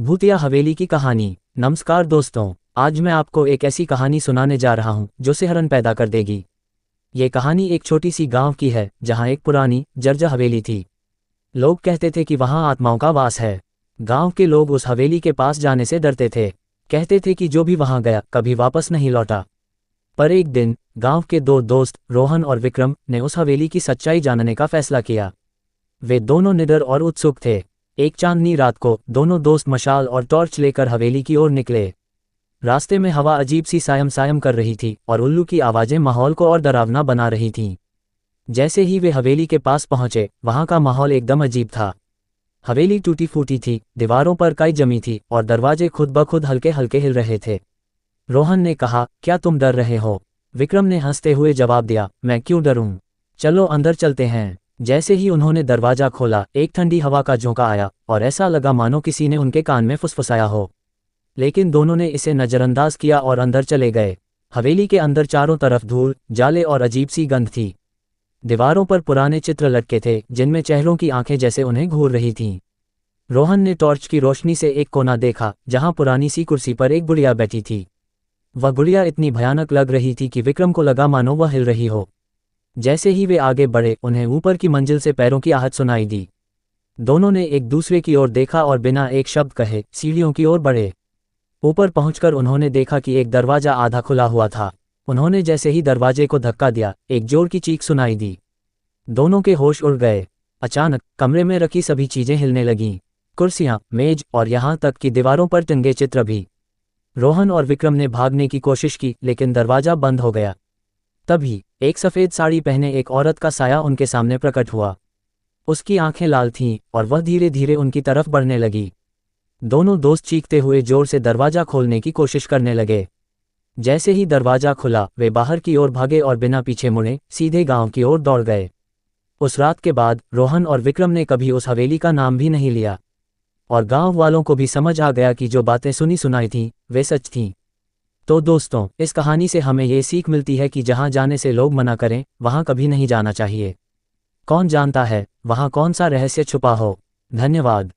भूतिया हवेली की कहानी। नमस्कार दोस्तों, आज मैं आपको एक ऐसी कहानी सुनाने जा रहा हूं जो सिहरन पैदा कर देगी। ये कहानी एक छोटी सी गांव की है जहां एक पुरानी जर्जर हवेली थी। लोग कहते थे कि वहां आत्माओं का वास है। गांव के लोग उस हवेली के पास जाने से डरते थे। कहते थे कि जो भी वहां गया कभी वापस नहीं लौटा। पर एक दिन गांव के दो दोस्त रोहन और विक्रम ने उस हवेली की सच्चाई जानने का फैसला किया। वे दोनों निडर और उत्सुक थे। एक चांदनी रात को दोनों दोस्त मशाल और टॉर्च लेकर हवेली की ओर निकले। रास्ते में हवा अजीब सी सायम सायम कर रही थी और उल्लू की आवाजें माहौल को और डरावना बना रही थीं। जैसे ही वे हवेली के पास पहुंचे, वहां का माहौल एकदम अजीब था। हवेली टूटी फूटी थी, दीवारों पर काई जमी थी और दरवाजे खुद ब खुद हल्के हल्के हिल रहे थे। रोहन ने कहा, क्या तुम डर रहे हो? विक्रम ने हंसते हुए जवाब दिया, मैं क्यों डरूं? चलो अंदर चलते हैं। जैसे ही उन्होंने दरवाजा खोला, एक ठंडी हवा का झोंका आया और ऐसा लगा मानो किसी ने उनके कान में फुसफुसाया हो। लेकिन दोनों ने इसे नजरअंदाज किया और अंदर चले गए। हवेली के अंदर चारों तरफ धूल, जाले और अजीब सी गंध थी। दीवारों पर पुराने चित्र लटके थे जिनमें चेहरों की आंखें जैसे उन्हें घूर रही थीं। रोहन ने टॉर्च की रोशनी से एक कोना देखा जहां पुरानी सी कुर्सी पर एक गुड़िया बैठी थी। वह गुड़िया इतनी भयानक लग रही थी कि विक्रम को लगा मानो वह हिल रही हो। जैसे ही वे आगे बढ़े, उन्हें ऊपर की मंजिल से पैरों की आहट सुनाई दी। दोनों ने एक दूसरे की ओर देखा और बिना एक शब्द कहे सीढ़ियों की ओर बढ़े। ऊपर पहुंचकर उन्होंने देखा कि एक दरवाजा आधा खुला हुआ था। उन्होंने जैसे ही दरवाजे को धक्का दिया, एक जोर की चीख सुनाई दी। दोनों के होश उड़ गए। अचानक कमरे में रखी सभी चीजें हिलने लगीं, कुर्सियां, मेज और यहां तक कि दीवारों पर टंगे चित्र भी। रोहन और विक्रम ने भागने की कोशिश की, लेकिन दरवाजा बंद हो गया। तभी एक सफेद साड़ी पहने एक औरत का साया उनके सामने प्रकट हुआ। उसकी आंखें लाल थीं और वह धीरे धीरे उनकी तरफ बढ़ने लगी। दोनों दोस्त चीखते हुए जोर से दरवाजा खोलने की कोशिश करने लगे। जैसे ही दरवाजा खुला, वे बाहर की ओर भागे और बिना पीछे मुड़े सीधे गांव की ओर दौड़ गए। उस रात के बाद रोहन और विक्रम ने कभी उस हवेली का नाम भी नहीं लिया और गांव वालों को भी समझ आ गया कि जो बातें सुनी सुनाई थीं वे सच थीं। तो दोस्तों, इस कहानी से हमें ये सीख मिलती है कि जहां जाने से लोग मना करें, वहां कभी नहीं जाना चाहिए। कौन जानता है वहां कौन सा रहस्य छुपा हो। धन्यवाद।